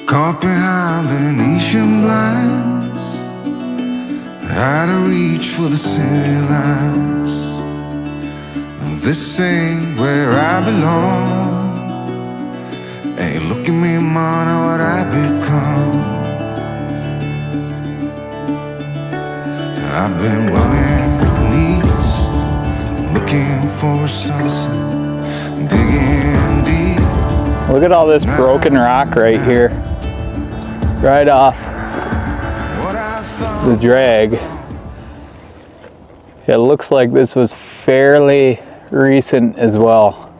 Caught behind Venetian blinds, out of reach for the city lights. This ain't where I belong. Hey, look at me, man, what I've become. I've been running east, looking for a sunset, digging deep. Look at all this broken rock right here, right off the drag. It looks like this was fairly recent as well.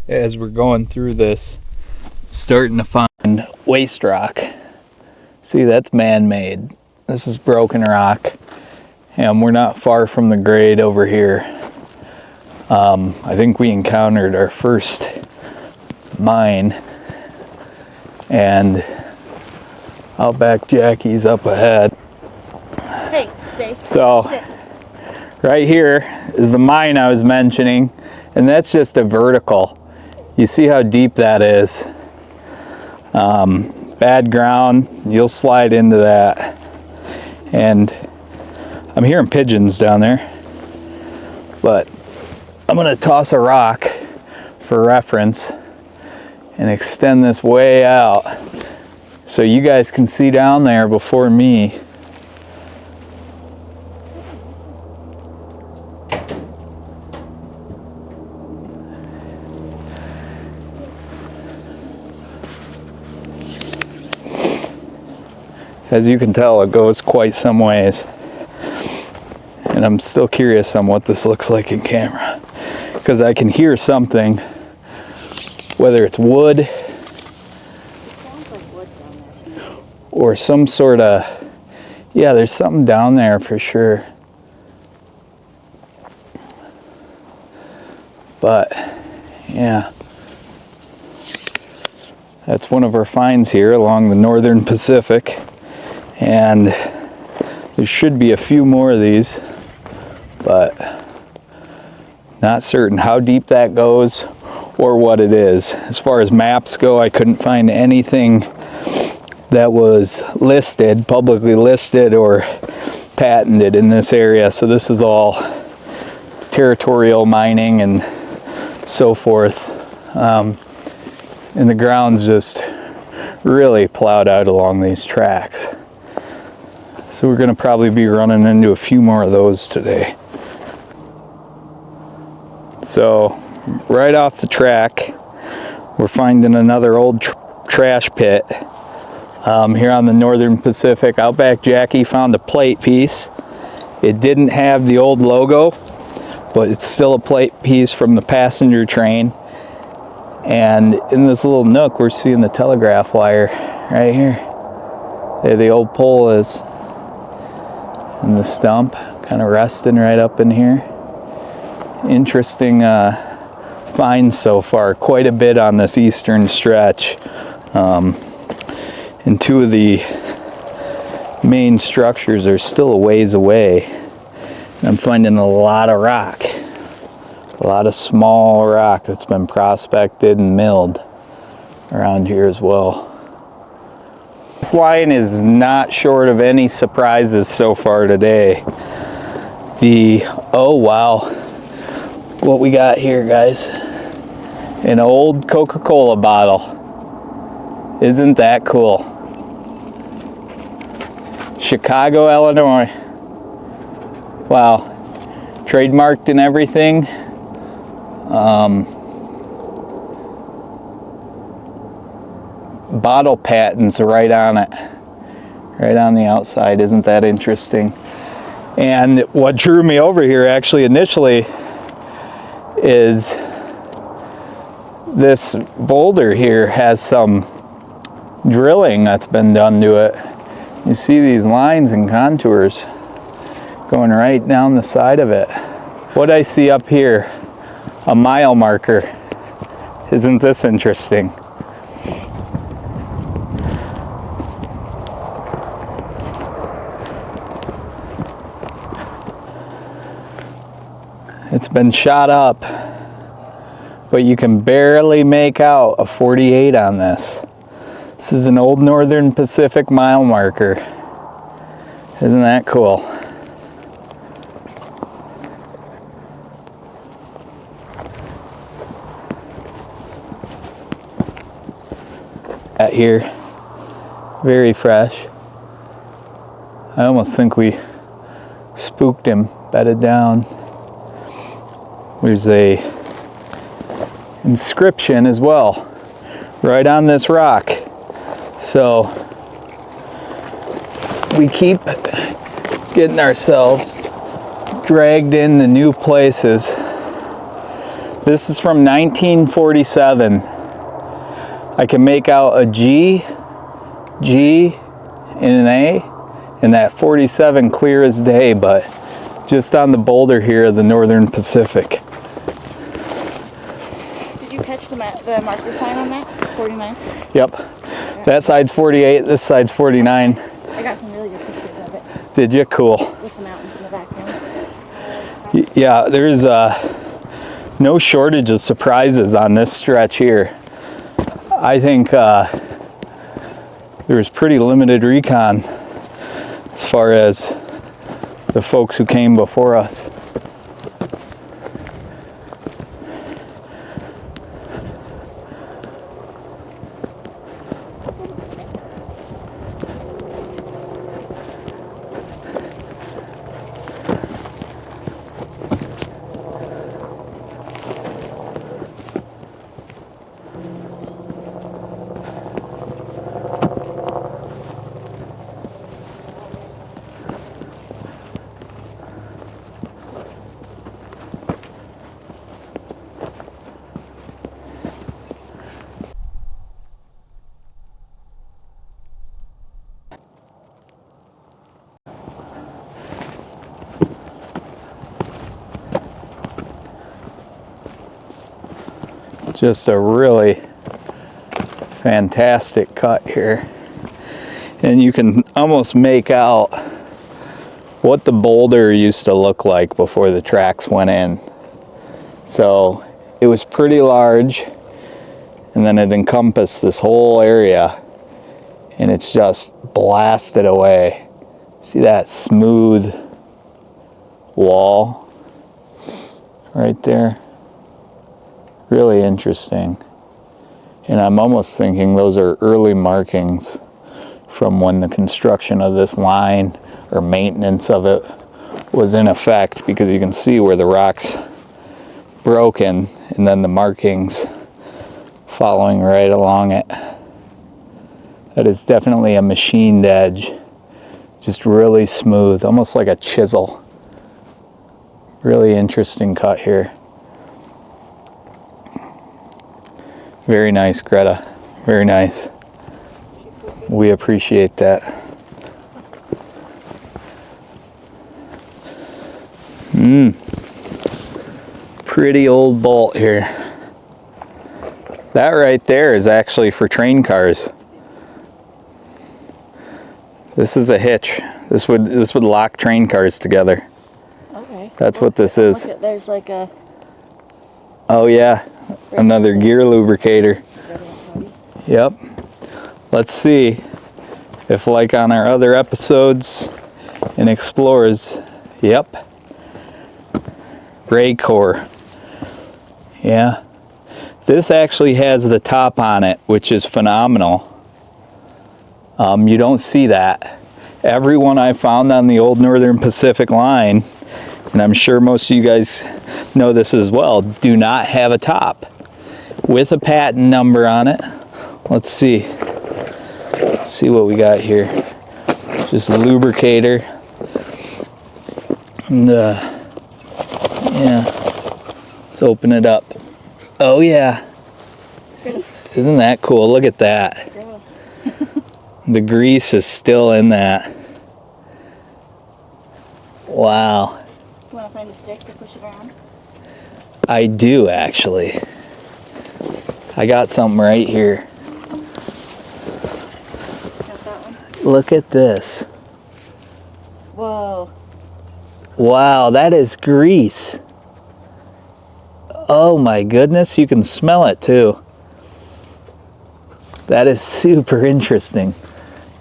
As we're going through this, starting to find waste rock. See, that's man-made. This is broken rock, and we're not far from the grade over here. I think we encountered our first mine, and Outback Jackie's up ahead. Hey, stay. So, right here is the mine I was mentioning, and that's just a vertical. You see how deep that is. Bad ground, you'll slide into that. And I'm hearing pigeons down there, but I'm gonna toss a rock for reference and extend this way out so you guys can see down there before me. As you can tell, it goes quite some ways. And I'm still curious on what this looks like in camera, because I can hear something, whether it's wood or some sort of, yeah, there's something down there for sure. But yeah, that's one of our finds here along the Northern Pacific. And there should be a few more of these, but not certain how deep that goes or what it is. As far as maps go, I couldn't find anything that was listed, publicly listed or patented in this area. So this is all territorial mining and so forth. And the ground's just really plowed out along these tracks. So we're going to probably be running into a few more of those today. So right off the track, we're finding another old trash pit here on the Northern Pacific. Outback Jackie found a plate piece. It didn't have the old logo, but it's still a plate piece from the passenger train. And in this little nook, we're seeing the telegraph wire right here. There the old pole is. And the stump kind of resting right up in here. Interesting finds so far, quite a bit on this eastern stretch. And two of the main structures are still a ways away. I'm finding a lot of rock, a lot of small rock that's been prospected and milled around here as well. This line is not short of any surprises so far today. Oh wow, what we got here, guys? An old Coca-Cola bottle. Isn't that cool? Chicago, Illinois. Wow, trademarked and everything. Bottle patents right on it, right on the outside. Isn't that interesting? And what drew me over here actually initially is this boulder here has some drilling that's been done to it. You see these lines and contours going right down the side of it. What I see up here, a mile marker. Isn't this interesting? It's been shot up but you can barely make out a 48 on this. This is an old Northern Pacific mile marker. Isn't that cool? At here, very fresh. I almost think we spooked him, bedded down. There's a inscription as well, right on this rock. So we keep getting ourselves dragged into new places. This is from 1947. I can make out a G, and an A, and that 47 clear as day, but just on the boulder here of the Northern Pacific. Did you catch the marker sign on that? 49? Yep. Yeah. That side's 48, this side's 49. I got some really good pictures of it. Did you? Cool. With the mountains in the background. Yeah, there's no shortage of surprises on this stretch here. I think there was pretty limited recon as far as the folks who came before us. Just a really fantastic cut here, and you can almost make out what the boulder used to look like before the tracks went in. So it was pretty large, and then it encompassed this whole area, and it's just blasted away. See that smooth wall right there? Really interesting. And I'm almost thinking those are early markings from when the construction of this line or maintenance of it was in effect, because you can see where the rock's broken and then the markings following right along it. That is definitely a machined edge. Just really smooth, almost like a chisel. Really interesting cut here. Very nice, Greta. Very nice. We appreciate that. Pretty old bolt here. That right there is actually for train cars. This is a hitch. This would lock train cars together. Okay. That's what this is. Look, there's like a... Oh yeah. Another gear lubricator. Yep. Let's see if, like on our other episodes in Explorers, yep. Ray core. Yeah. This actually has the top on it, which is phenomenal. You don't see that. Every one I found on the old Northern Pacific line, and I'm sure most of you guys know this as well, do not have a top with a patent number on it. Let's see. Let's see what we got here. Just a lubricator. And yeah. Let's open it up. Oh yeah. Isn't that cool? Look at that. Gross. The grease is still in that. Wow. You want to find a stick to push it around? I do, actually. I got something right here. Got that one? Look at this. Whoa. Wow, that is grease. Oh my goodness, you can smell it too. That is super interesting.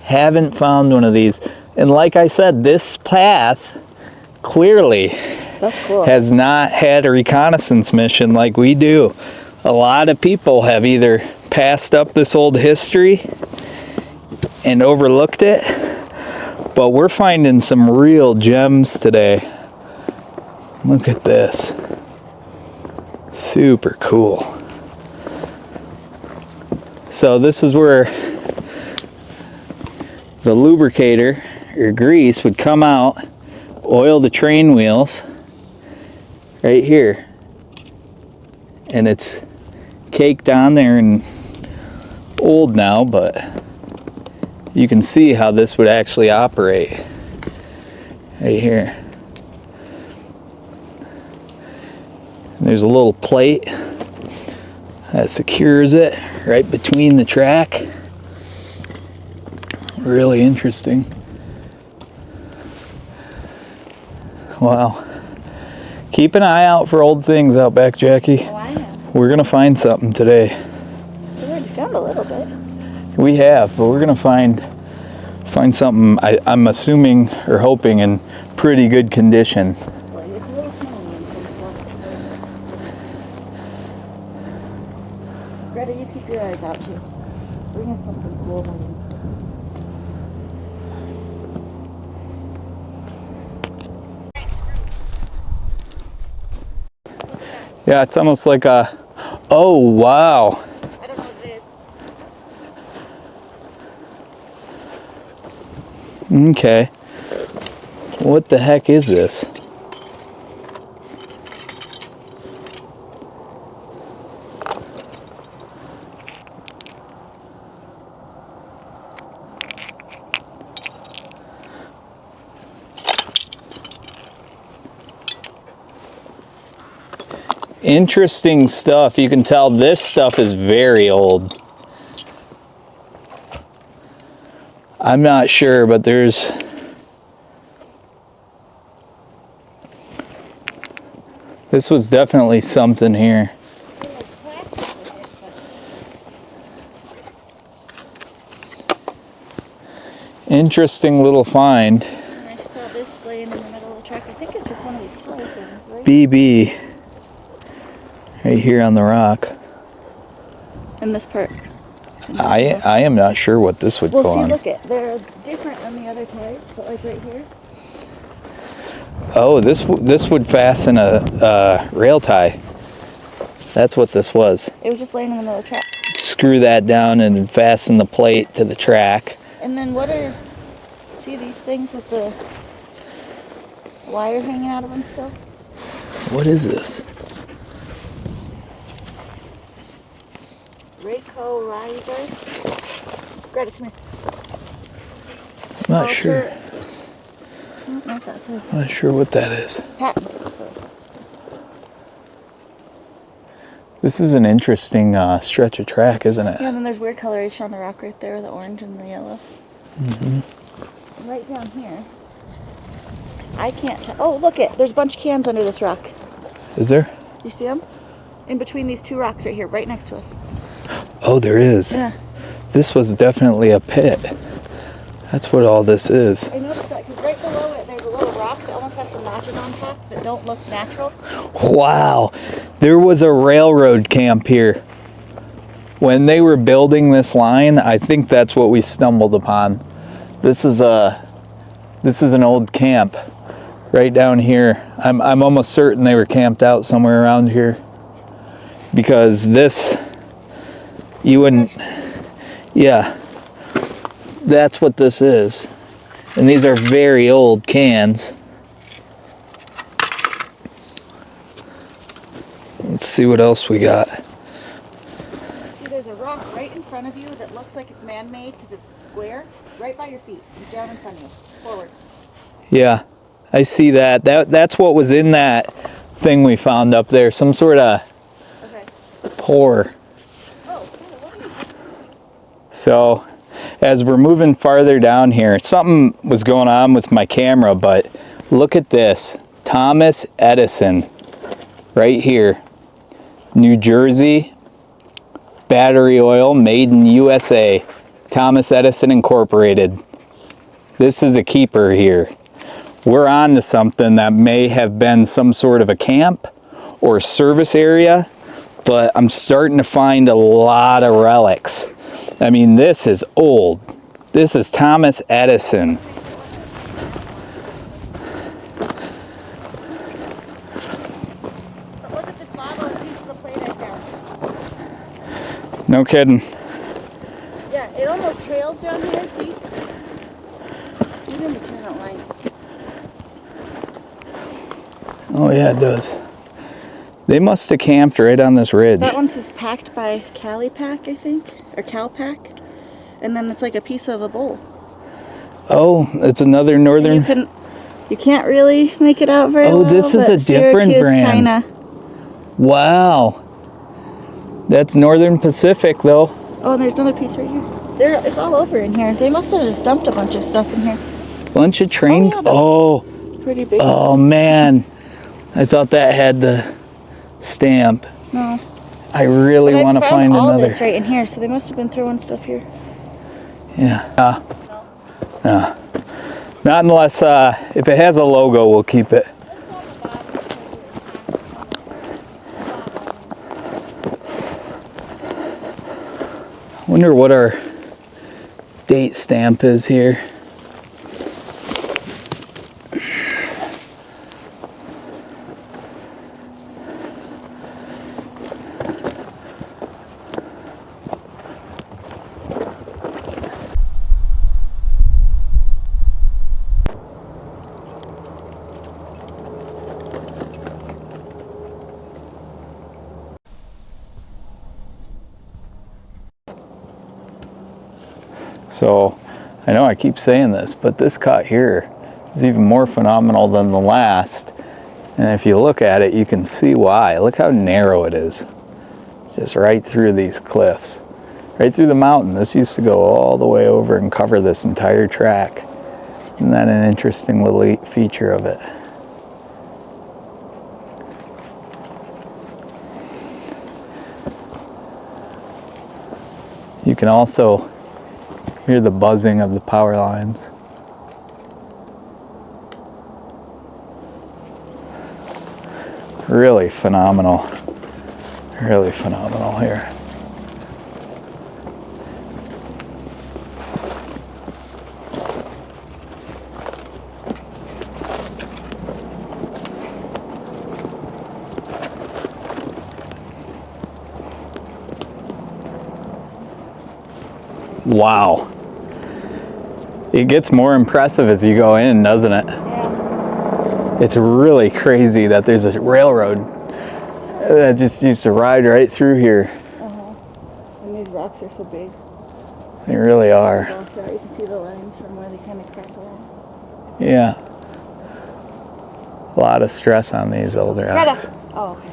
Haven't found one of these. And like I said, this path clearly That's cool. has not had a reconnaissance mission like we do. A lot of people have either passed up this old history and overlooked it, but we're finding some real gems today. Look at this. Super cool. So this is where the lubricator or grease would come out, oil the train wheels right here, and it's caked on there and old now, but you can see how this would actually operate right here. And there's a little plate that secures it right between the track. Really interesting. Wow. Keep an eye out for old things out back, Jackie. Oh, I am. We're gonna find something today. We already found a little bit. We have, but we're gonna find something. I'm assuming or hoping in pretty good condition. Boy, it's a little snowy in some spots. Greta, you keep your eyes out too. Bring us something cool when you see. Yeah, it's almost like a, oh wow. I don't know what it is. Okay. What the heck is this? Interesting stuff. You can tell this stuff is very old. I'm not sure, but there's this was definitely something here. Interesting little find. And I saw this laying in the middle of the track. I think it's just one of these toy things, right? BB. Right here on the rock. In this part. I am not sure what this would Well, go see, on. look it. They're different than the other toys, but like right here. Oh, this would fasten a rail tie. That's what this was. It was just laying in the middle of the track. Screw that down and fasten the plate to the track. And then what are, see these things with the wire hanging out of them still? What is this? Rayco riser. Greta, come here. I'm not sure. I don't know what that says. I'm not sure what that is. Patent. This is an interesting stretch of track, isn't it? Yeah, and then there's weird coloration on the rock right there, the orange and the yellow. Mm-hmm. Right down here. I can't tell. Oh, look it. There's a bunch of cans under this rock. Is there? You see them? In between these two rocks right here, right next to us. Oh, there is. Yeah. This was definitely a pit. That's what all this is. I noticed that because right below it, there's a little rock that almost has some notches on top that don't look natural. Wow. There was a railroad camp here. When they were building this line, I think that's what we stumbled upon. This is an old camp right down here. I'm almost certain they were camped out somewhere around here. Because this, you wouldn't, yeah, that's what this is. And these are very old cans. Let's see what else we got. See, there's a rock right in front of you that looks like it's man-made because it's square, right by your feet, down in front of you, forward. Yeah, I see that. That's what was in that thing we found up there. Some sort of pour. So as we're moving farther down here, something was going on with my camera, but look at this. Thomas Edison right here. New Jersey, battery oil, made in USA, Thomas Edison Incorporated. This is a keeper here. We're on to something that may have been some sort of a camp or service area, but I'm starting to find a lot of relics. I mean, this is old. This is Thomas Edison. But look at this bottle and piece of the plate I found. No kidding. Yeah, it almost trails down here, see? Maybe I'm just turn that line. Oh yeah, it does. They must have camped right on this ridge. That one says packed by Cali Pack, I think, or Cal Pack. And then it's like a piece of a bowl. Oh, it's another Northern. You can't really make it out very well. Oh, this is a different Syracuse brand. Kinda. Wow. That's Northern Pacific though. Oh, and there's another piece right here. It's all over in here. They must have just dumped a bunch of stuff in here. Bunch of train. Oh, yeah, that's pretty big. Oh man. I thought that had the stamp. No. I really want to find all another. this right in here, so they must have been throwing stuff here. Yeah. No. Not unless, if it has a logo, we'll keep it. Wonder what our date stamp is here. So, I know I keep saying this, but this cut here is even more phenomenal than the last. And if you look at it, you can see why. Look how narrow it is. Just right through these cliffs. Right through the mountain. This used to go all the way over and cover this entire track. Isn't that an interesting little feature of it? You can also hear the buzzing of the power lines. Really phenomenal. Really phenomenal here. Wow. It gets more impressive as you go in, doesn't it? Yeah. It's really crazy that there's a railroad that just used to ride right through here. And these rocks are so big. They really are. Also, you can see the lines from where they kind of crack along. Yeah. A lot of stress on these older rocks. Oh, okay.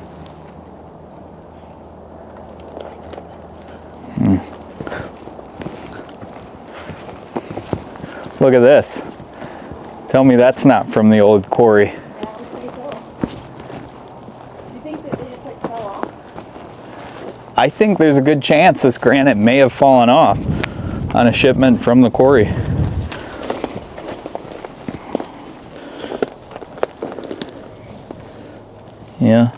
Look at this. Tell me that's not from the old quarry. Yeah, I would say so. Do you think that they just like fell off? I think there's a good chance this granite may have fallen off on a shipment from the quarry. Yeah.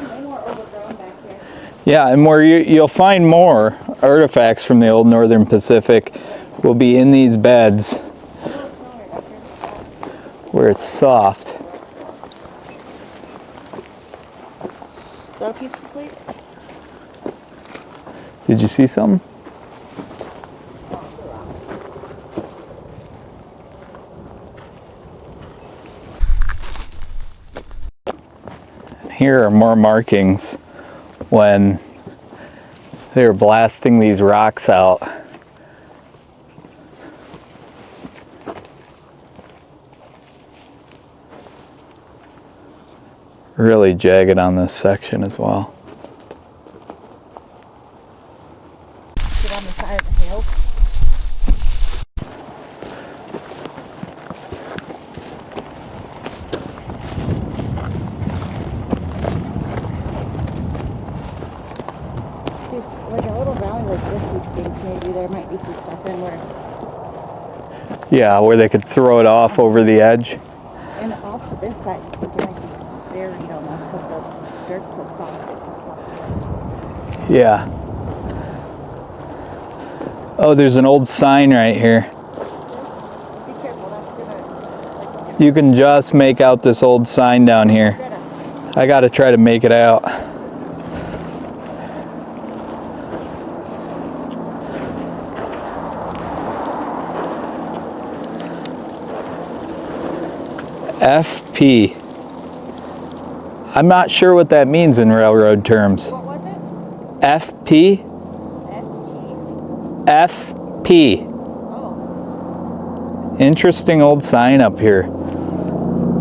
Way more overgrown back here. Yeah, and where you'll find more artifacts from the old Northern Pacific will be in these beds where it's soft. Is that a piece of plate? Did you see something? Here are more markings when they were blasting these rocks out. Really jagged on this section as well. Sit on the side of the hill. there might be some stuff in where. Yeah, where they could throw it off over the edge. And off to this side, I think it might be buried almost because the dirt's so soft. Yeah. Oh, there's an old sign right here. Be careful, that's gonna. You can just make out this old sign down here. Greta. I gotta try to make it out. FP. I'm not sure what that means in railroad terms. What was it? FP? FT. FP. Oh. Interesting old sign up here.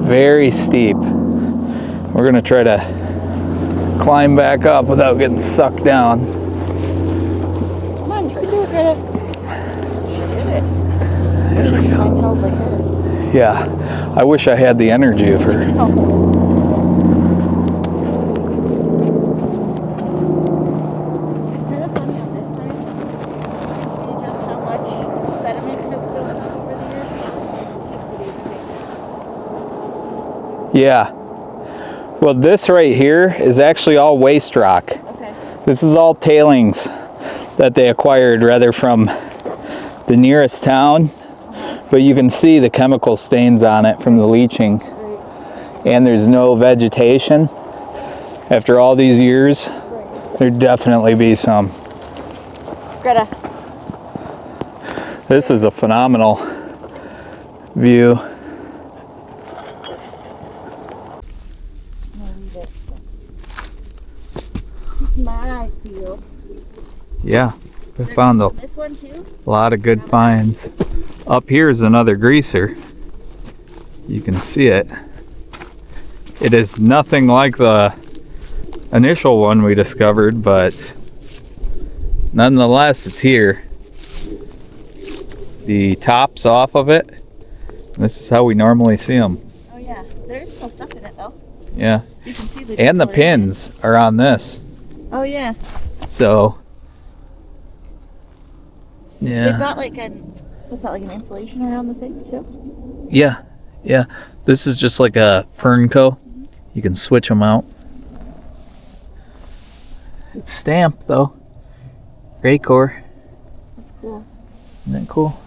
Very steep. We're gonna try to climb back up without getting sucked down. Come on, you can do it, Greta. She did it. There we go. Mine smells like her. Yeah, I wish I had the energy of her. Oh. It's kind of funny on this side. You can see just how much sediment has built up over the years. Yeah. Well, this right here is actually all waste rock. Okay. This is all tailings that they acquired rather from the nearest town. But you can see the chemical stains on it from the leaching. Right. And there's no vegetation. After all these years, Right. there'd definitely be some. Greta. This is a phenomenal view. My eyes peeled. Yeah, I found a This one too? lot of good finds. Up here is another greaser. You can see it. It is nothing like the initial one we discovered, but nonetheless, it's here. The top's off of it. This is how we normally see them. Oh yeah, there's still stuff in it though. Yeah, You can see the and the discoloration. pins are on this. Oh yeah. So, They've yeah. got like what's that, like an insulation around the thing too? Yeah, yeah. This is just like a fern coat. You can switch them out. It's stamped though. Great core. That's cool. Isn't that cool?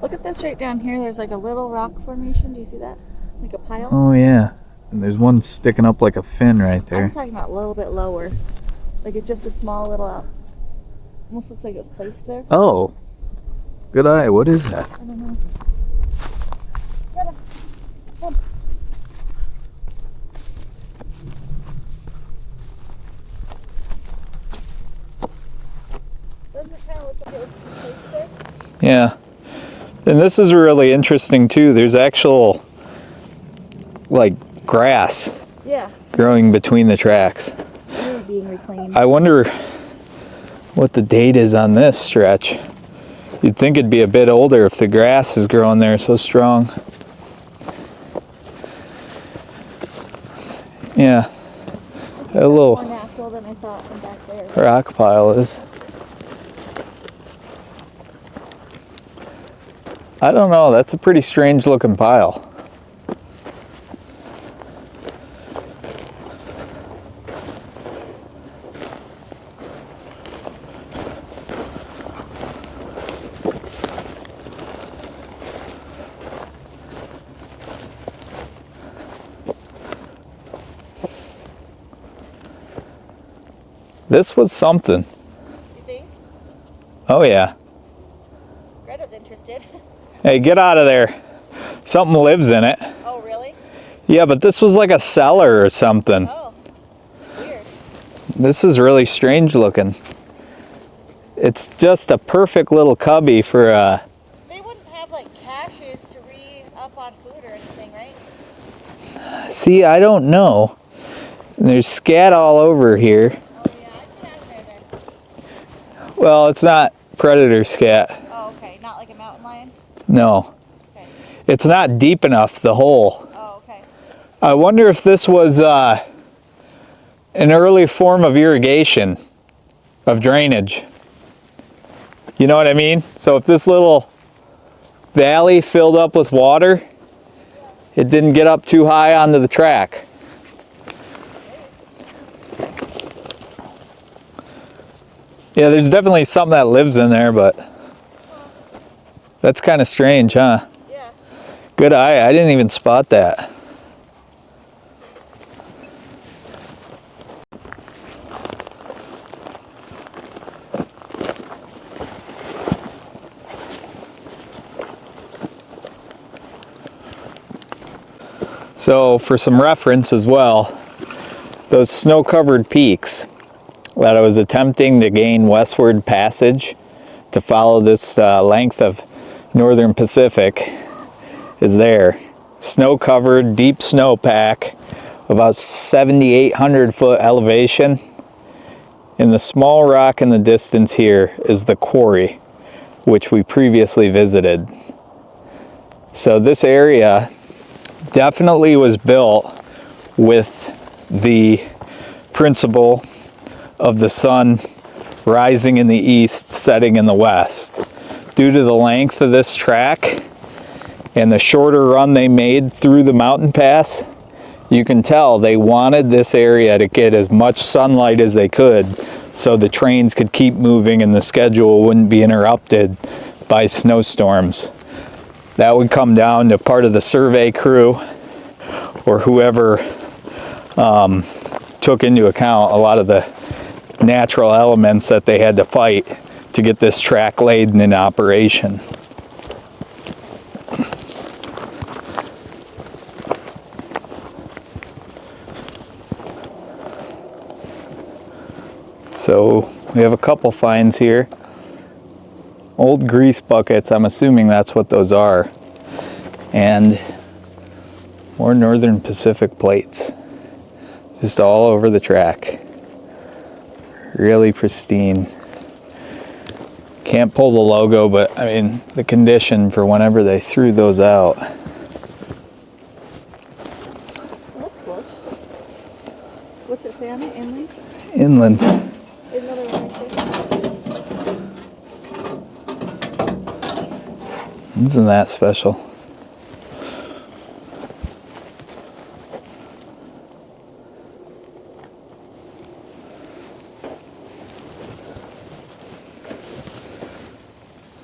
Look at this right down here. There's like a little rock formation. Do you see that? Like a pile? Oh yeah. And there's one sticking up like a fin right I'm there. talking about a little bit lower. Like it's just a small little almost looks like it was placed there. Oh. Good eye. What is that? I don't know. Greta, come. Doesn't it kind of look like it was placed there? Yeah. And this is really interesting too. There's actual like grass Yeah. growing between the tracks. Really being reclaimed. I wonder what the date is on this stretch. You'd think it'd be a bit older if the grass is growing there so strong. Yeah, a More little natural than I thought from back there. rock pile is. I don't know, that's a pretty strange looking pile. This was something. You think? Oh yeah. Greta's interested. Hey, get out of there. Something lives in it. Oh, really? Yeah, but this was like a cellar or something. Oh, weird. This is really strange looking. It's just a perfect little cubby for They wouldn't have like caches to re-up on food or anything, right? see, I don't know. There's scat all over here. Oh, yeah, I'd get out of there then. Well, it's not predator scat. Oh, okay. Not like a mountain lion? No. Okay. It's not deep enough, the hole. Oh, okay. I wonder if this was an early form of irrigation, of drainage. You know what I mean? So if this little valley filled up with water, it didn't get up too high onto the track. Yeah, there's definitely something that lives in there, but that's kind of strange, huh? Yeah. Good eye, I didn't even spot that. So for some reference as well, those snow-covered peaks that I was attempting to gain westward passage to follow this length of Northern Pacific is there. Snow-covered, deep snowpack, about 7,800 foot elevation. And the small rock in the distance here is the quarry, which we previously visited. So this area definitely was built with the principle of the sun rising in the east, setting in the west. Due to the length of this track and the shorter run they made through the mountain pass, you can tell they wanted this area to get as much sunlight as they could so the trains could keep moving and the schedule wouldn't be interrupted by snowstorms. That would come down to part of the survey crew or whoever took into account a lot of the natural elements that they had to fight to get this track laid and in operation. So we have a couple finds here. Old grease buckets, I'm assuming that's what those are. And more Northern Pacific plates. Just all over the track. Really pristine. Can't pull the logo, but I mean, the condition for whenever they threw those out. That's cool. What's it say on it? Inland? Inland. There's another one right there. Isn't that special?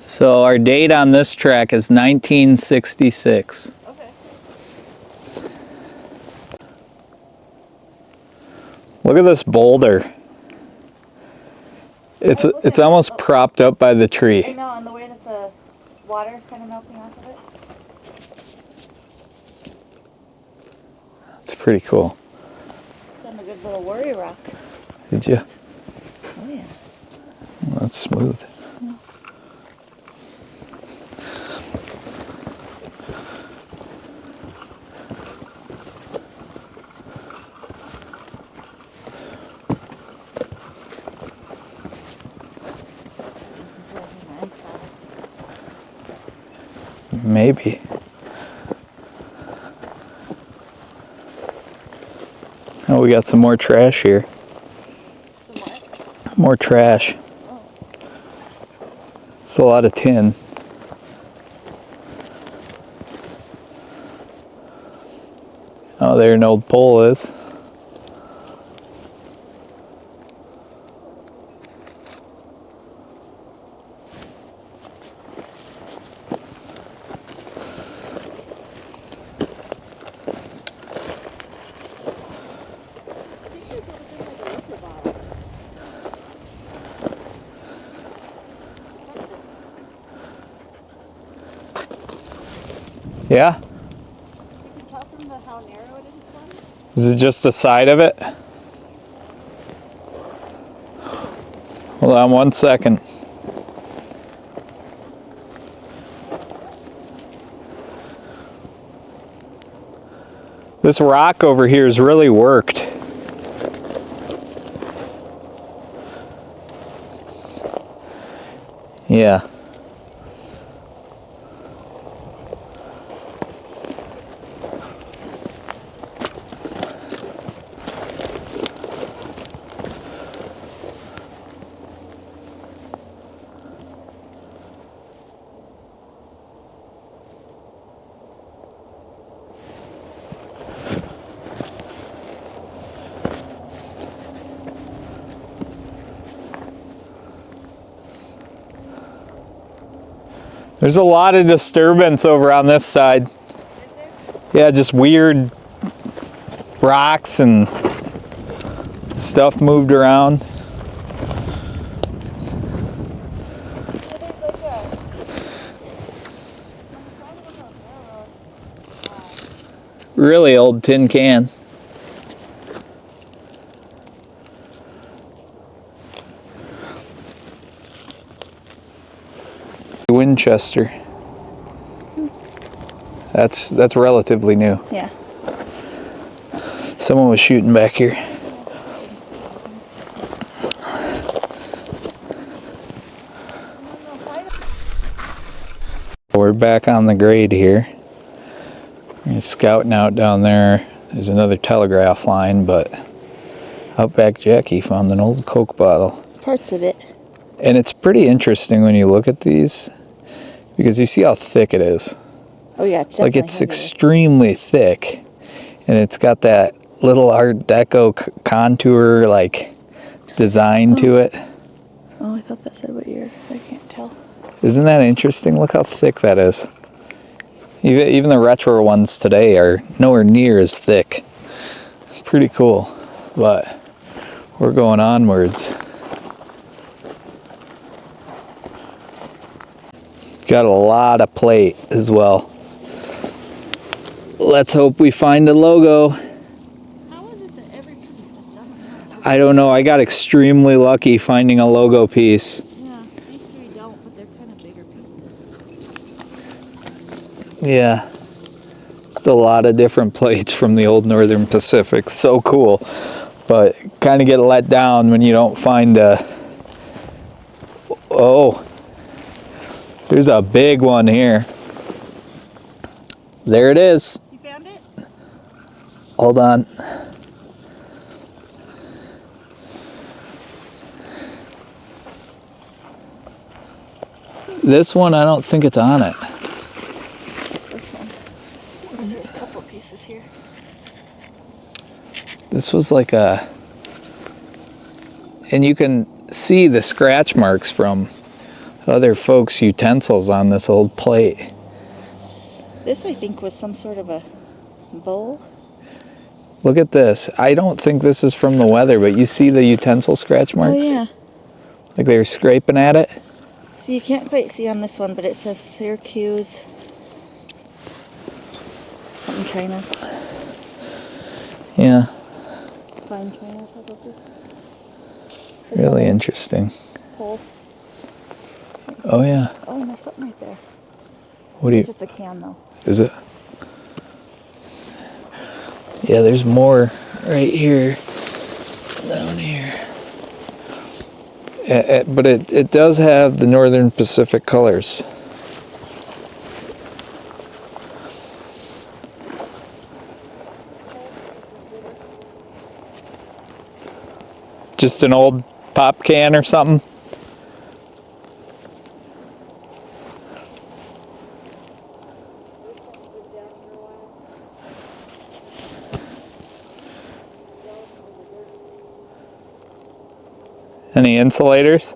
So our date on this track is 1966. Okay. Look at this boulder. It's almost propped up by the You tree. know, and the way that the water is kind of melting off of it. It's pretty cool. Found a good little worry rock. Did you? Oh yeah. Well, that's smooth. Maybe. Oh, we got some more trash here. Some what? More trash. Oh. It's a lot of tin. Oh, there an old pole is. Yeah? You can tell from how narrow it is at the bottom. Is it just the side of it? Hold on 1 second. This rock over here is really worked. Yeah. There's a lot of disturbance over on this side. Yeah, just weird rocks and stuff moved around. Really old tin can. Winchester. That's relatively new. Yeah. Someone was shooting back here. We're back on the grade here. We're scouting out down there. There's another telegraph line, but Outback Jackie found an old Coke bottle. Parts of it. And it's pretty interesting when you look at these, because you see how thick it is. Oh yeah, it's Like definitely it's heavier. extremely thick, and it's got that little Art Deco contour like design to it. Oh, I thought that said what year. I can't tell. Isn't that interesting? Look how thick that is. Even the retro ones today are nowhere near as thick. It's pretty cool, but we're going onwards. Got a lot of plate as well. Let's hope we find a logo. How is it that every piece just doesn't have? I don't know. I got extremely lucky finding a logo piece. Yeah, these three don't, but they're kind of bigger pieces. Yeah. Still a lot of different plates from the old Northern Pacific. So cool. But kind of get let down when you don't find a... Oh. There's a big one here. There it is. You found it? Hold on. This one, I don't think it's on it. This one. And there's a couple pieces here. This was like a... And you can see the scratch marks from other folks' utensils on this old plate. This, I think, was some sort of a bowl. Look at this. I don't think this is from the weather, but you see the utensil scratch marks? Oh, yeah. Like they were scraping at it? So you can't quite see on this one, but it says Syracuse. Something China. Yeah. Fine China, probably. Really interesting. Hole. Oh, yeah. Oh, and there's something right there. What do you... It's just a can, though. Is it? Yeah, there's more right here. Down here. But it does have the Northern Pacific colors. Just an old pop can or something? Any insulators?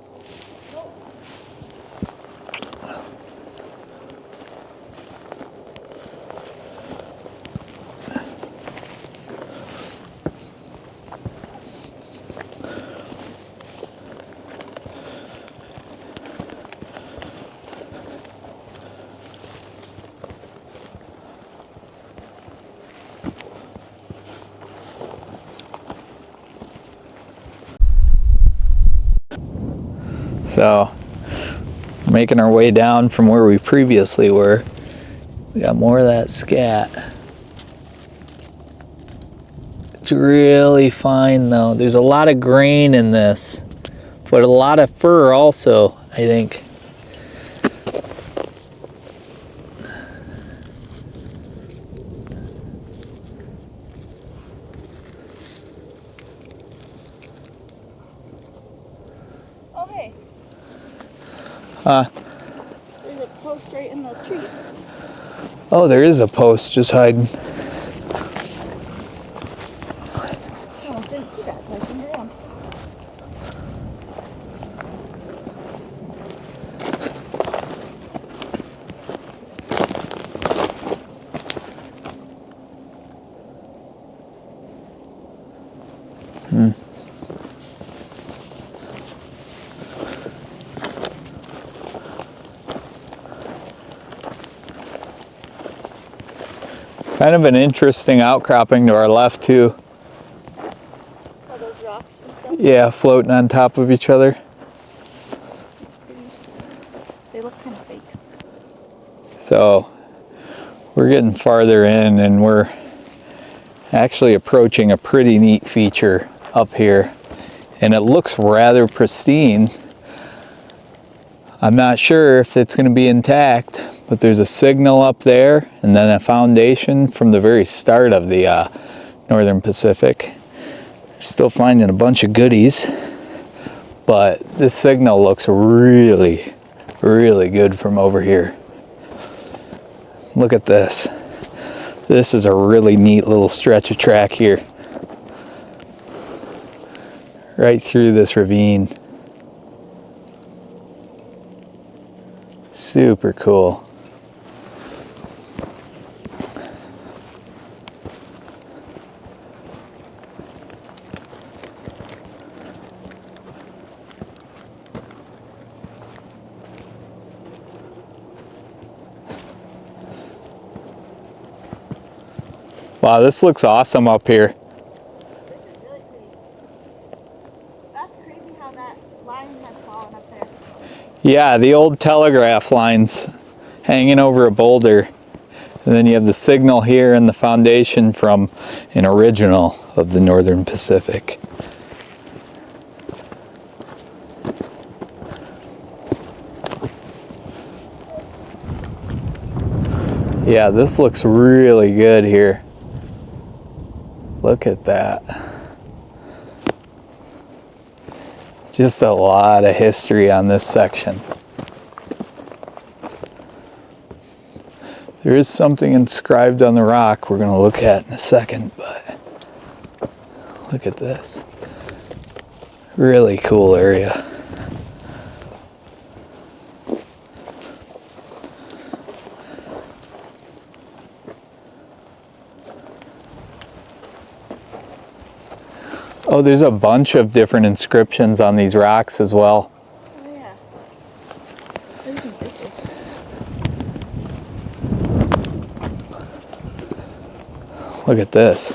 So, making our way down from where we previously were. We got more of that scat. It's really fine though. There's a lot of grain in this, but a lot of fur also, I think. Okay. There's a post right in those trees. Oh, there is a post just hiding. I almost didn't see that until I turned around. Kind of an interesting outcropping to our left too. All those rocks and stuff. Yeah, floating on top of each other. It's pretty. They look kind of fake. So we're getting farther in and we're actually approaching a pretty neat feature up here. And it looks rather pristine. I'm not sure if it's going to be intact, but there's a signal up there and then a foundation from the very start of the Northern Pacific. Still finding a bunch of goodies, but this signal looks really, really good from over here. Look at this. This is a really neat little stretch of track here. Right through this ravine. Super cool. Wow, this looks awesome up here. This is really pretty. That's crazy how that line has fallen up there. Yeah, the old telegraph lines hanging over a boulder. And then you have the signal here and the foundation from an original of the Northern Pacific. Yeah, this looks really good here. Look at that. Just a lot of history on this section. There is something inscribed on the rock we're going to look at in a second, but look at this. Really cool area. Oh, there's a bunch of different inscriptions on these rocks as well. Oh yeah. What do you think this is? Look at this.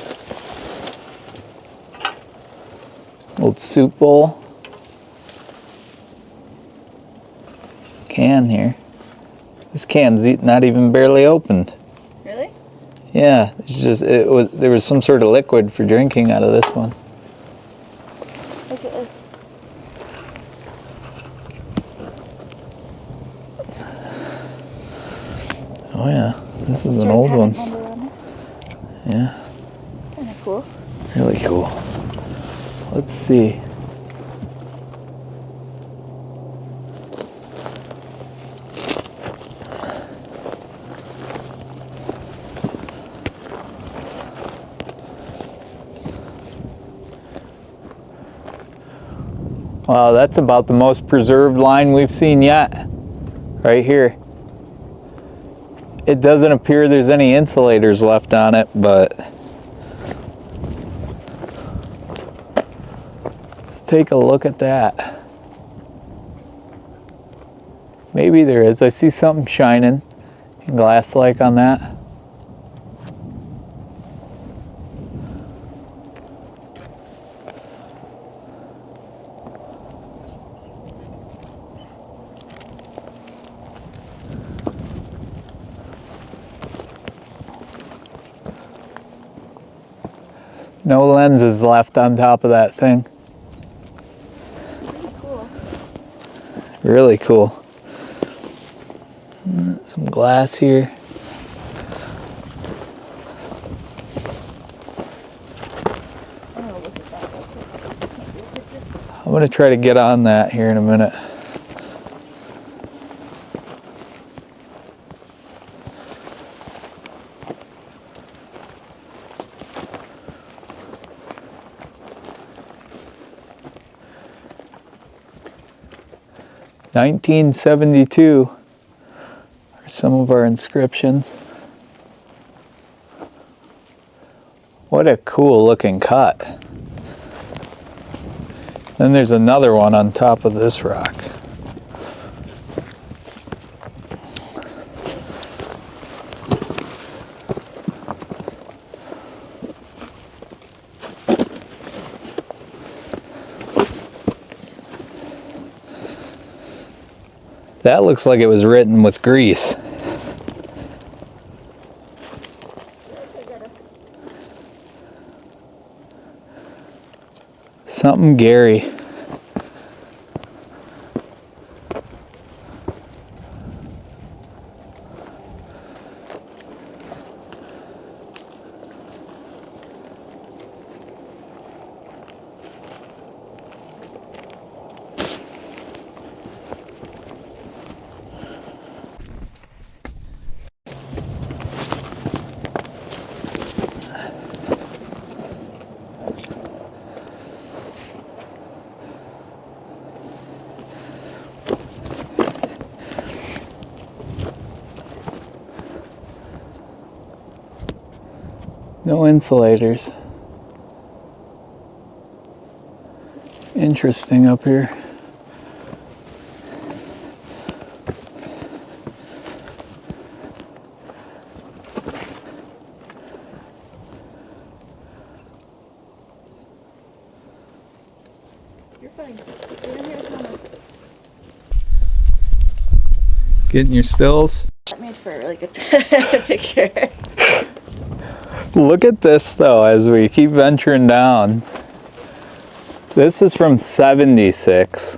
Old soup bowl. Can here. This can's not even barely opened. Really? Yeah, it's just there was some sort of liquid for drinking out of this one. Look at this. Oh yeah, this is an Sort of old one. patent number on it. Yeah, Kind of cool. really cool. Let's see. Wow, that's about the most preserved line we've seen yet. Right here. It doesn't appear there's any insulators left on it, but let's take a look at that. Maybe there is. I see something shining and glass-like on that. No lenses left on top of that thing. Pretty cool. Really cool. Some glass here. Oh, look at that. Can't do a picture. I'm gonna try to get on that here in a minute. (1972) are some of our inscriptions. What a cool looking cut. Then there's another one on top of this rock. That looks like it was written with grease. Something Gary. No insulators. Interesting up here. You're fine. You're in here, Thomas. Getting your stills? That made for a really good picture. Look at this though, as we keep venturing down. This is from 76.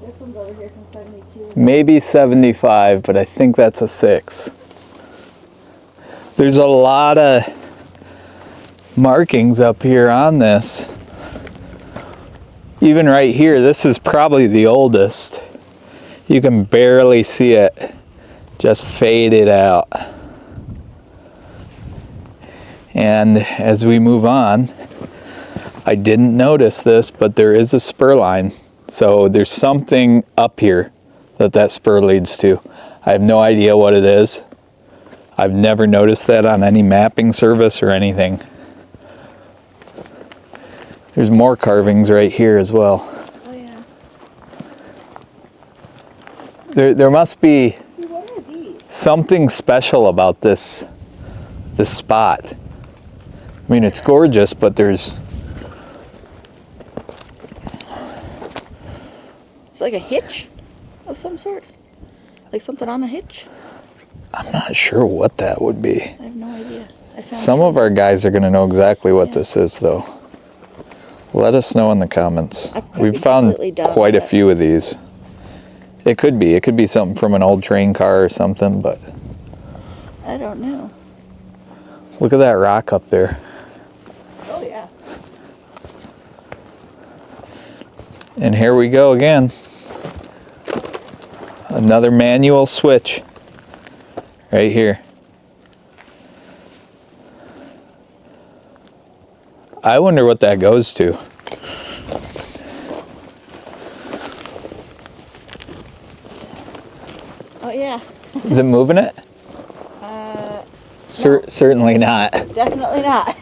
This one's over here from 72. Maybe 75, but I think that's a 6. There's a lot of markings up here on this. Even right here, this is probably the oldest. You can barely see it, just faded out. And as we move on, I didn't notice this, but there is a spur line. So there's something up here that spur leads to. I have no idea what it is. I've never noticed that on any mapping service or anything. There's more carvings right here as well. Oh yeah. There must be See, what are these? something special about this spot. I mean, it's gorgeous, but there's... It's like a hitch of some sort? Like something on a hitch? I'm not sure what that would be. I have no idea. I found Some of our guys are going to know exactly what this is, though. Let us know in the comments. I could be We've found completely dumb, quite a but- few of these. It could be. It could be something from an old train car or something, but I don't know. look at that rock up there. Oh yeah. And here we go again. Another manual switch right here. I wonder what that goes to. Oh yeah. Is it moving it? Certainly not. Definitely not.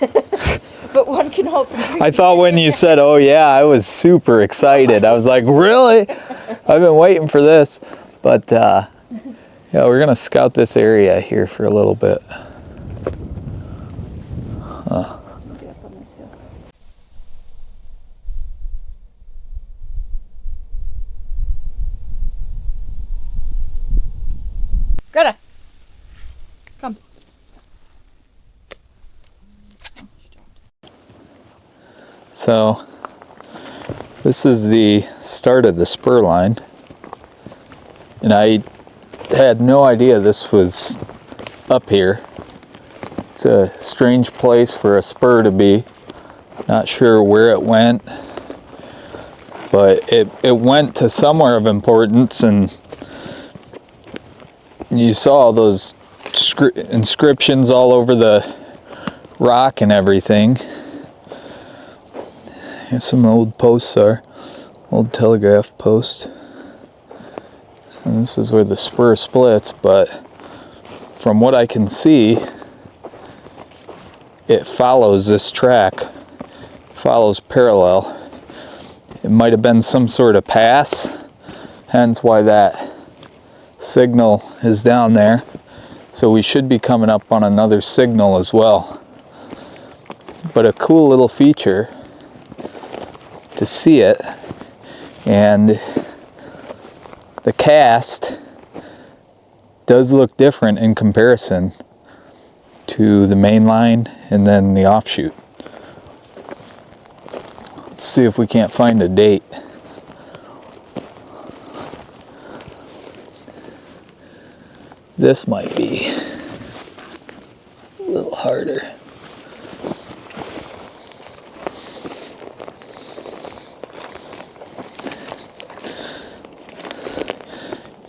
But one can hope. I thought when you said, oh yeah, I was super excited. I was like, really? I've been waiting for this. But yeah, we're gonna scout this area here for a little bit. Huh. Greta, come. So this is the start of the spur line. And I had no idea this was up here. It's a strange place for a spur to be. Not sure where it went, but it went to somewhere of importance, and you saw those inscriptions all over the rock and everything. Here's some old posts are, old telegraph post. And this is where the spur splits, but from what I can see, it follows this track, follows parallel. it might have been some sort of pass, hence why that signal is down there. So we should be coming up on another signal as well. But a cool little feature to see it. And the cast does look different in comparison to the main line and then the offshoot. Let's see if we can't find a date. This might be a little harder.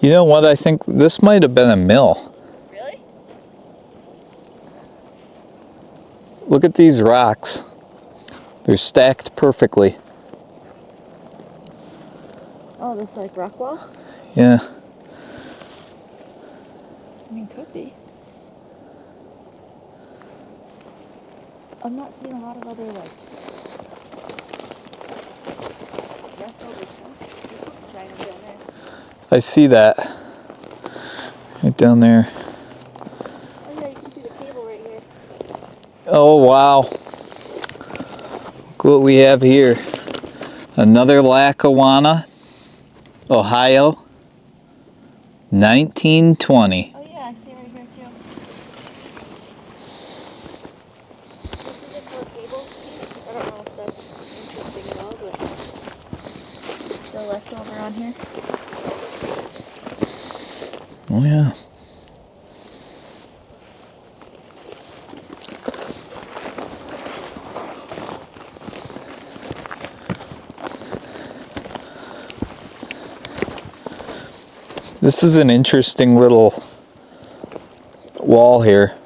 You know what? I think this might have been a mill. Really? Look at these rocks. They're stacked perfectly. Oh, this like rock wall? Yeah. I mean, could be. I'm not seeing a lot of other like leftover stuff. There's something shiny down there. I see that. Right down there. Oh yeah, you can see the cable right here. Oh wow. Look what we have here. Another Lackawanna, Ohio, 1920. Oh yeah, I see it right here too. This is a for cable piece. I don't know if that's interesting at all, but it's still left over on here. Oh yeah. This is an interesting little wall here.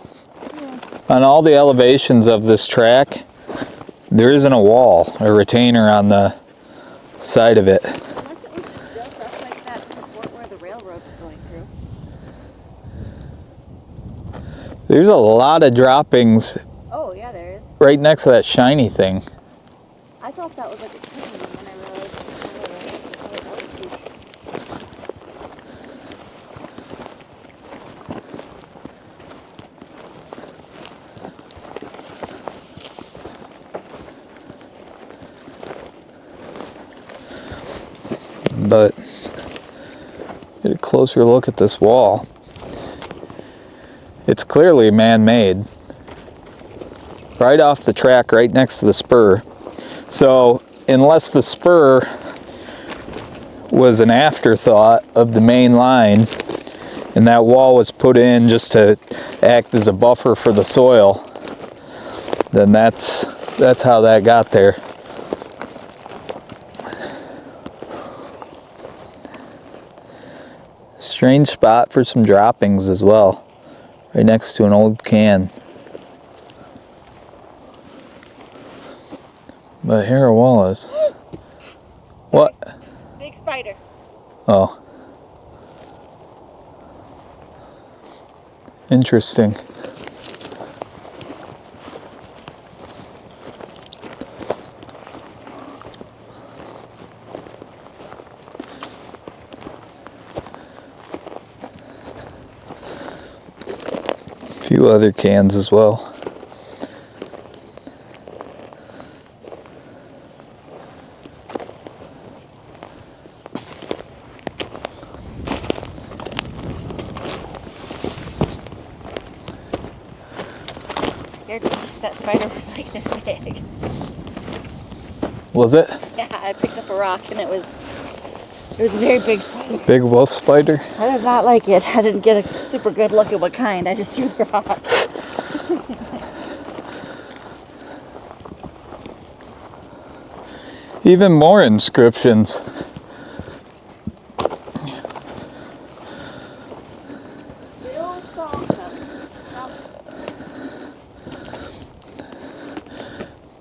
Yeah. On all the elevations of this track, there isn't a wall, a retainer on the side of it. Unless it was just built up like that to support where the railroad was going through. There's a lot of droppings Oh yeah, there is. right next to that shiny thing. I thought that was like a tree, and then I realized that was a piece. But get a closer look at this wall. It's clearly man-made. Right off the track, right next to the spur. So unless the spur was an afterthought of the main line and that wall was put in just to act as a buffer for the soil, then that's how that got there. Strange spot for some droppings as well, right next to an old can. But here a wall is. What? Big spider. Oh. Interesting. A few other cans as well. Scared me. That spider was like this big. Was it? Yeah, I picked up a rock and it was a very big spider. Big wolf spider? I did not like it. I didn't get a super good look at what kind. I just threw the rock. Even more inscriptions.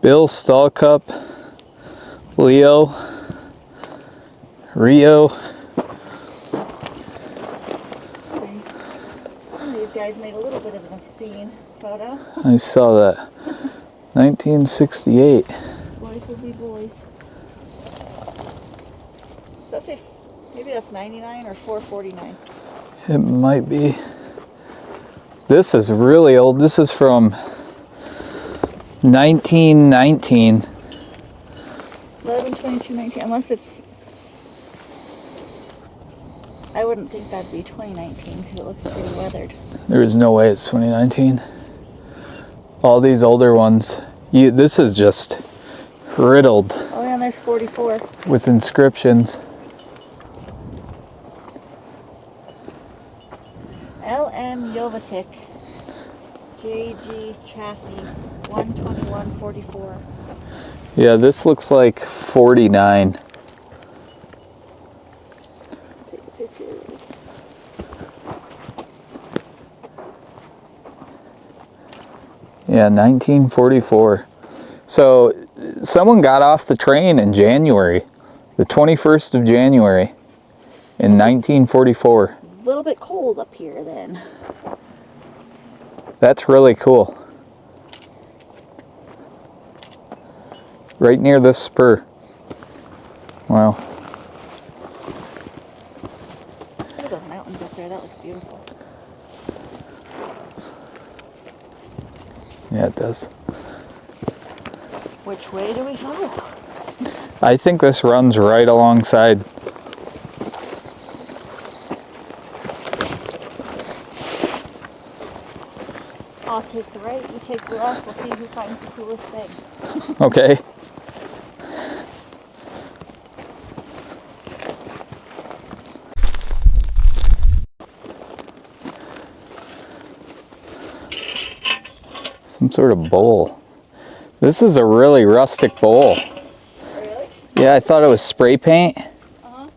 Bill Stallcup, Leo, Rio. Some of these guys made a little bit of an obscene photo. I saw that. 1968. Boys will be boys. Does that say, maybe that's 99 or 449? It might be. This is really old. This is from 1919. 11/22/19, unless it's, I wouldn't think that'd be 2019 because it looks pretty weathered. There is no way it's 2019. All these older ones, this is just riddled Oh yeah, and there's 44. with inscriptions. L.M. Jovetic, J.G. Chaffee, 12144. Yeah, this looks like 49. Take a picture. Yeah, 1944. So someone got off the train in January, the 21st of January in 1944. A little bit cold up here then. That's really cool. Right near this spur. Wow. Look at those mountains up there, that looks beautiful. Yeah, it does. Which way do we go? I think this runs right alongside. I'll take the right, you take the left, we'll see who finds the coolest thing. Okay. Some sort of bowl. This is a really rustic bowl. Really? Yeah, I thought it was spray paint. Uh-huh.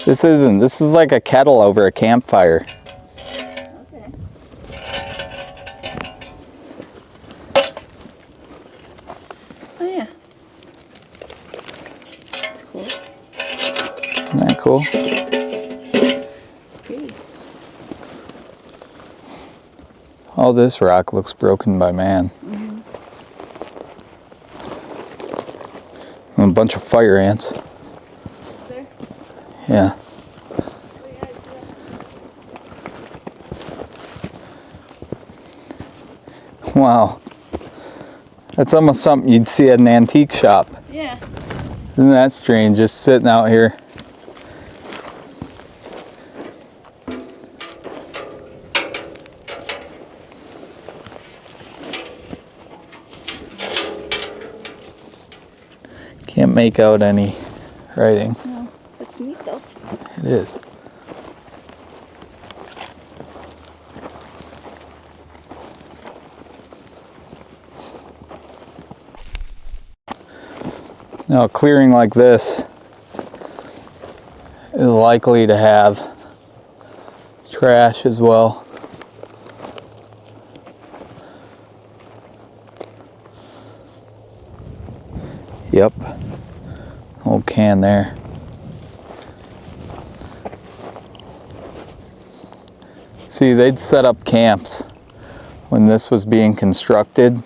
This isn't. This is like a kettle over a campfire. Okay. Oh yeah. That's cool. Isn't that cool? Pretty. All this rock looks broken by man. Mm-hmm. And a bunch of fire ants. There? Yeah. Oh yeah, I see that. Wow. That's almost something you'd see at an antique shop. Yeah. Isn't that strange? Just sitting out here. Can't make out any writing. No, it's neat though. It is. Now, a clearing like this is likely to have trash as well. Yep. Old can there. See, they'd set up camps when this was being constructed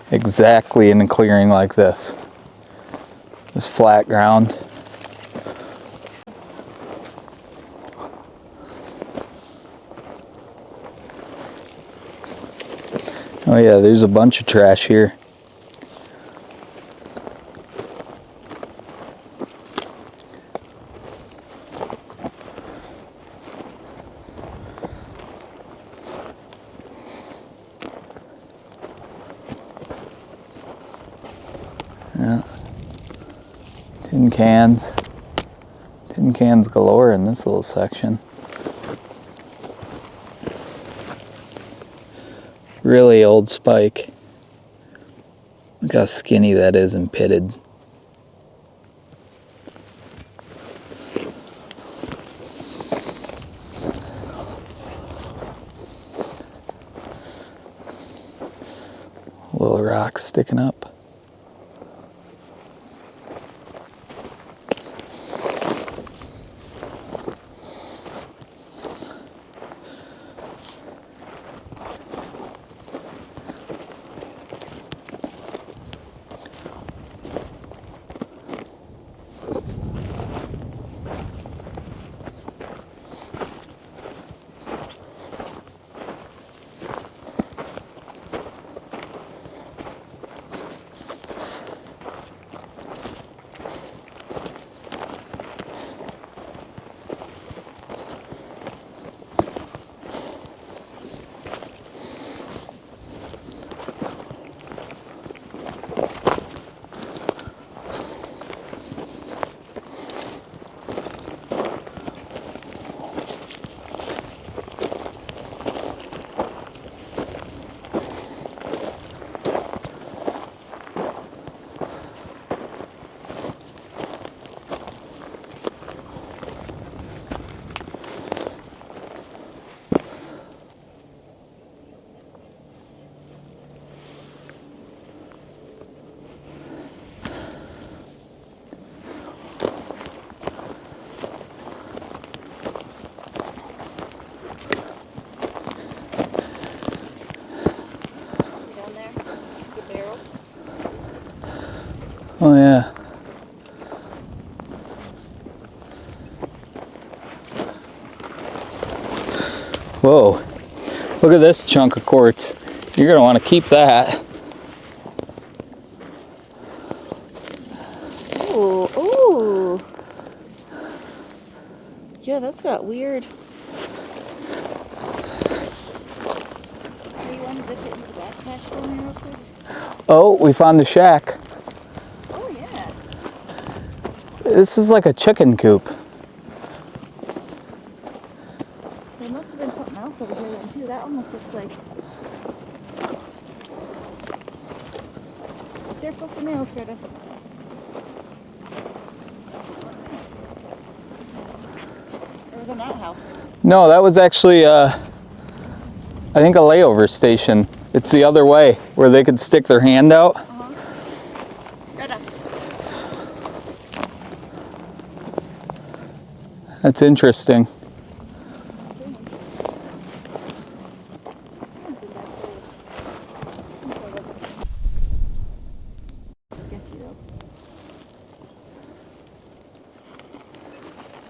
exactly in a clearing like this. This flat ground. Oh yeah, there's a bunch of trash here. Yeah. Tin cans. Tin cans galore in this little section. Really old spike. Look how skinny that is and pitted. Little rocks sticking up. Oh yeah. Whoa. Look at this chunk of quartz. You're going to want to keep that. Ooh, ooh. Yeah, that's got weird. Do you want to zip it into the backpack for me real quick? Oh, we found the shack. Oh, yeah. This is like a chicken coop. There must have been something else over here then, too. That almost looks like... Careful for nails, Greta. There was an outhouse. No, that was actually, I think, a layover station. It's the other way, where they could stick their hand out. Greta. That's interesting.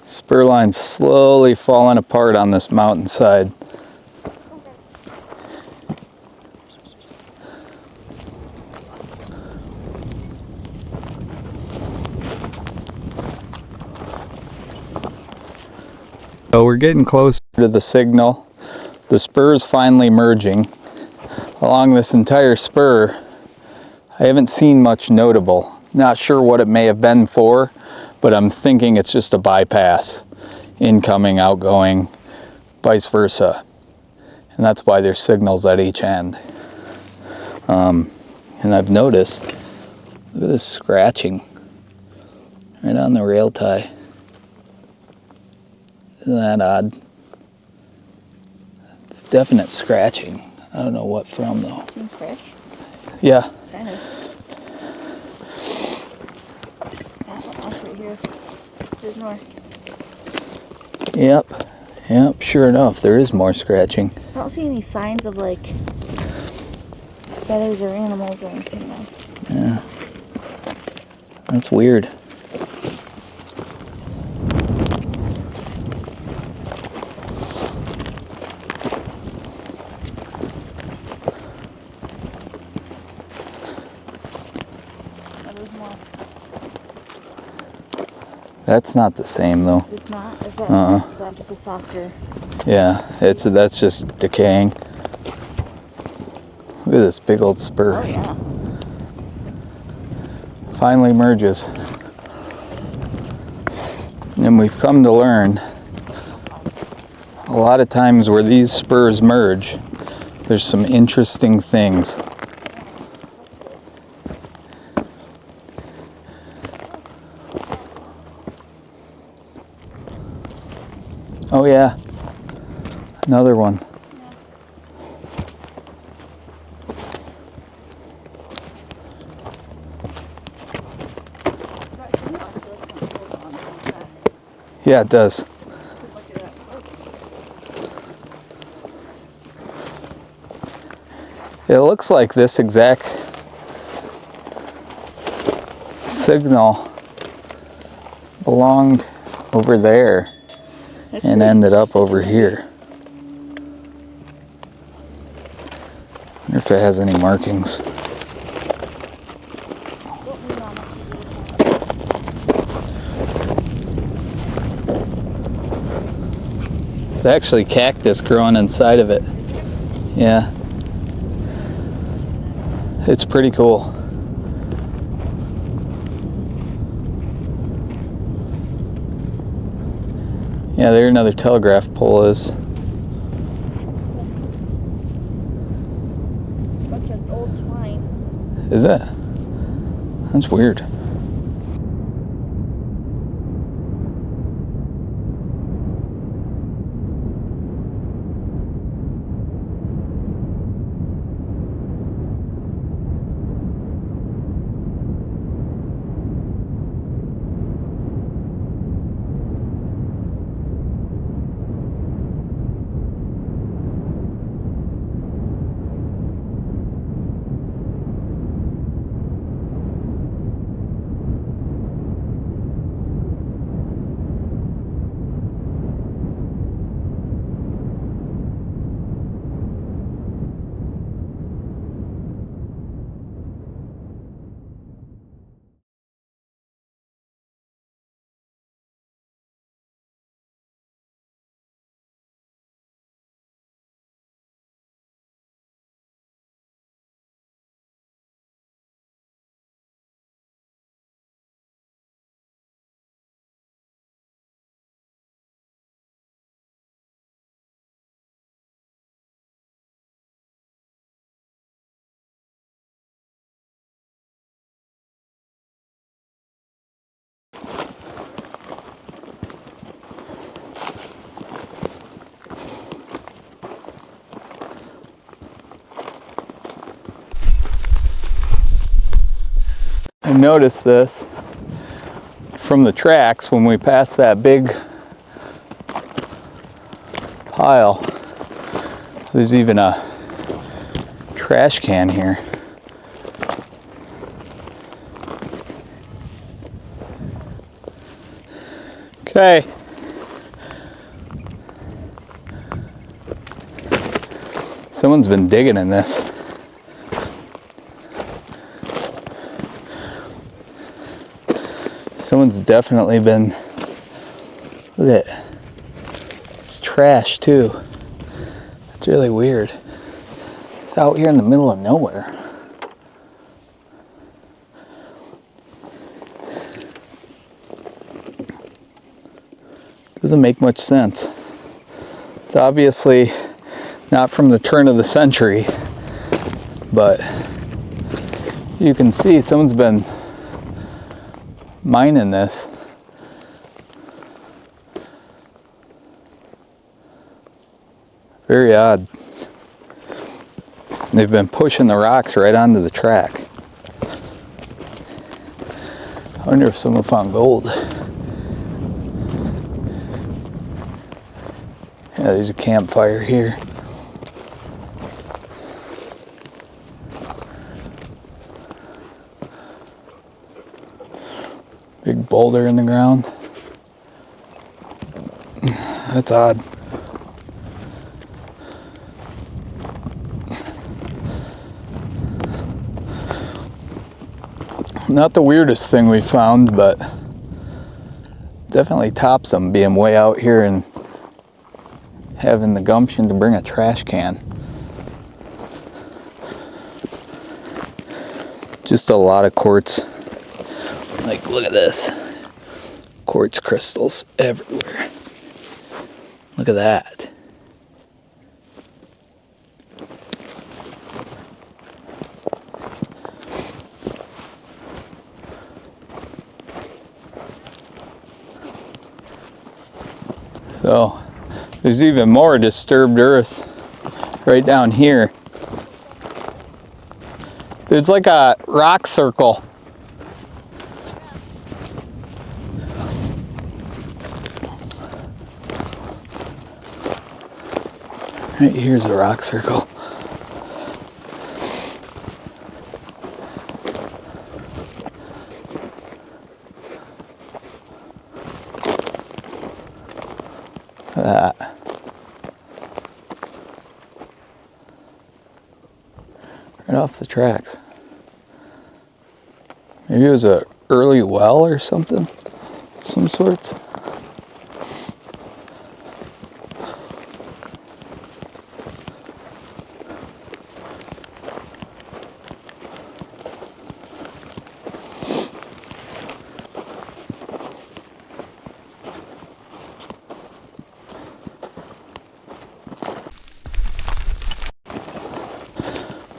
Spur line's slowly falling apart on this mountainside. So we're getting closer to the signal. The spur's finally merging. Along this entire spur, I haven't seen much notable. Not sure what it may have been for, but I'm thinking it's just a bypass. Incoming, outgoing, vice versa. And that's why there's signals at each end. And I've noticed, look at this scratching right on the rail tie. Isn't that odd? It's definite scratching. I don't know what from though. Seems fresh. Yeah. Kind of. Yeah, something else right here. There's more. Yep, sure enough, there is more scratching. I don't see any signs of like feathers or animals or anything though. Yeah. That's weird. There's more. That's not the same though. It's not? Is that, is that just a softer? Yeah, that's just decaying. Look at this big old spur. Oh yeah. Finally merges. And we've come to learn a lot of times where these spurs merge, there's some interesting things. Oh yeah, another one. Yeah, it does. It looks like this exact signal belonged over there and ended up over here. Wonder if it has any markings. It's actually cactus growing inside of it. Yeah. It's pretty cool. Yeah, there another telegraph pole is. Bunch of old twine. Is it? That's weird. I noticed this from the tracks when we passed that big pile. There's even a trash can here. Okay. Someone's been digging in this. Someone's definitely been, look at it. It's trash too. It's really weird. It's out here in the middle of nowhere. Doesn't make much sense. It's obviously not from the turn of the century, but you can see someone's been mining this. Very odd. They've been pushing the rocks right onto the track. I wonder if someone found gold. Yeah, there's a campfire here. Big boulder in the ground. That's odd. Not the weirdest thing we found, but definitely tops them being way out here and having the gumption to bring a trash can. Just a lot of quartz. Like, look at this. Quartz crystals everywhere. Look at that. So there's even more disturbed earth right down here. There's like a rock circle. Right here's a rock circle. Look at that. Right off the tracks. Maybe it was a early well or something, some sorts.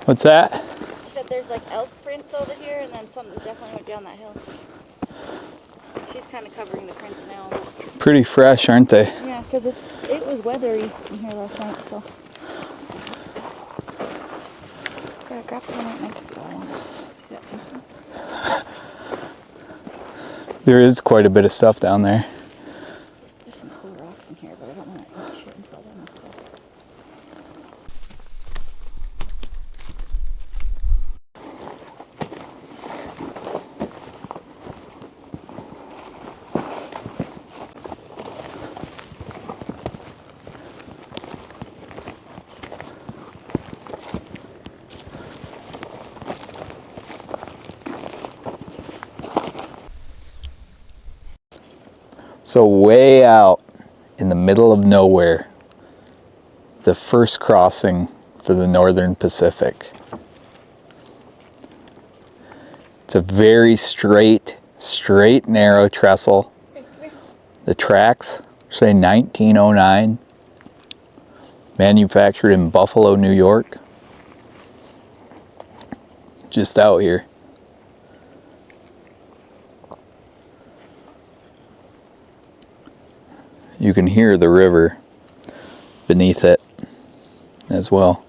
What's that? He said there's like elk prints over here, and then something definitely went down that hill. She's kind of covering the prints now. Pretty fresh, aren't they? Yeah, because it was weathery in here last night, so. Yeah, grab the one right next to it. See that pink one? There is quite a bit of stuff down there. There's some cool rocks in here, but I don't want to eat shit and fall down and stuff. So way out in the middle of nowhere, the first crossing for the Northern Pacific. It's a very straight, narrow trestle. The tracks say 1909, manufactured in Buffalo, New York. Just out here. You can hear the river beneath it as well.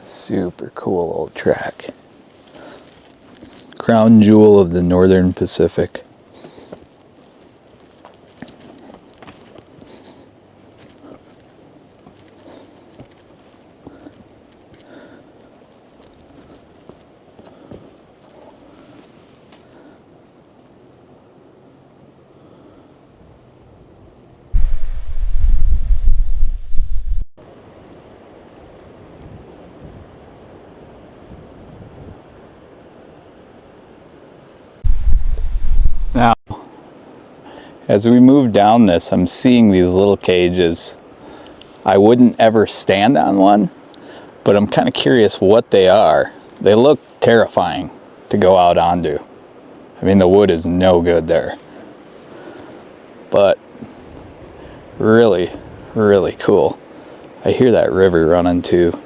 Super cool old track. Crown jewel of the Northern Pacific. Now, as we move down this, I'm seeing these little cages. I wouldn't ever stand on one, but I'm kind of curious what they are. They look terrifying to go out onto. I mean, the wood is no good there. But really, really cool. I hear that river running too.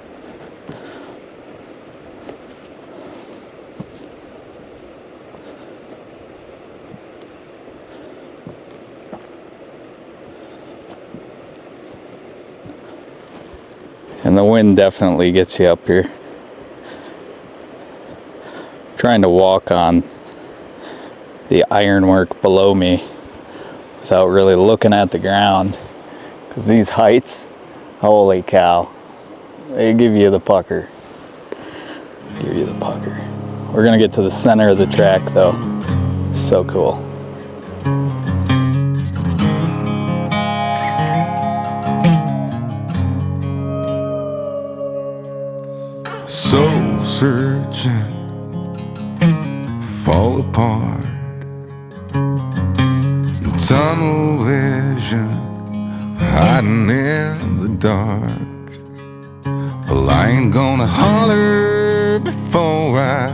And the wind definitely gets you up here. I'm trying to walk on the ironwork below me without really looking at the ground, because these heights, holy cow, they give you the pucker. Give you the pucker. We're gonna get to the center of the track though. So cool. Soul searching, fall apart. Tunnel vision, hiding in the dark. Well, I ain't gonna holler before I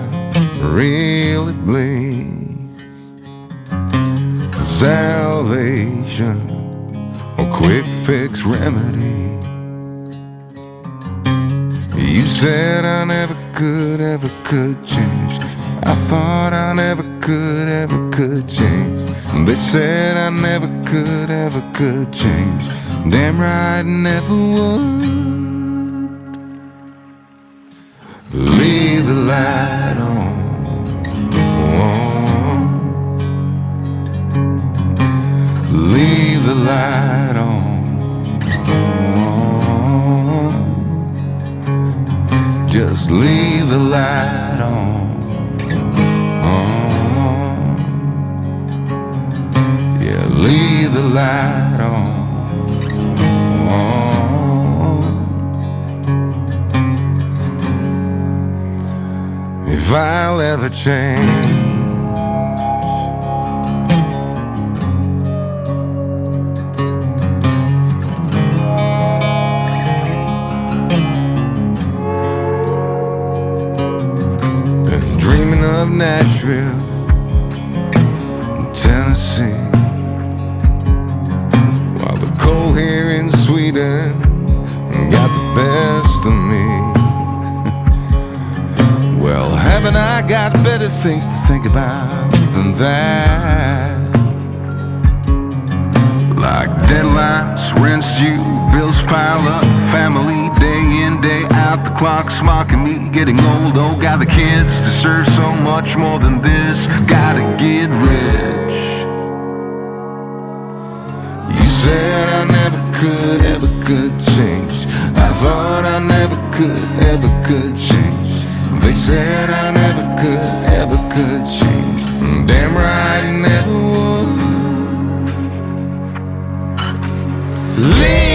really bleed. Salvation or quick fix remedy. You said I never could change. I thought I never could change. They said I never could change. Damn right, never would. Leave the light on. Leave the light on. Just leave the light on. Yeah, leave the light on. If I'll ever change, of Nashville, Tennessee, while the cold here in Sweden got the best of me. Well, haven't I got better things to think about than that? Like deadlines, rent's due, bills pile up, family day in, day out, the clock's mocking me, getting old, oh God, the kids deserve so much more than this, gotta get rich. You said I never could change. I thought I never could change. They said I never could change. Damn right, never would. Leave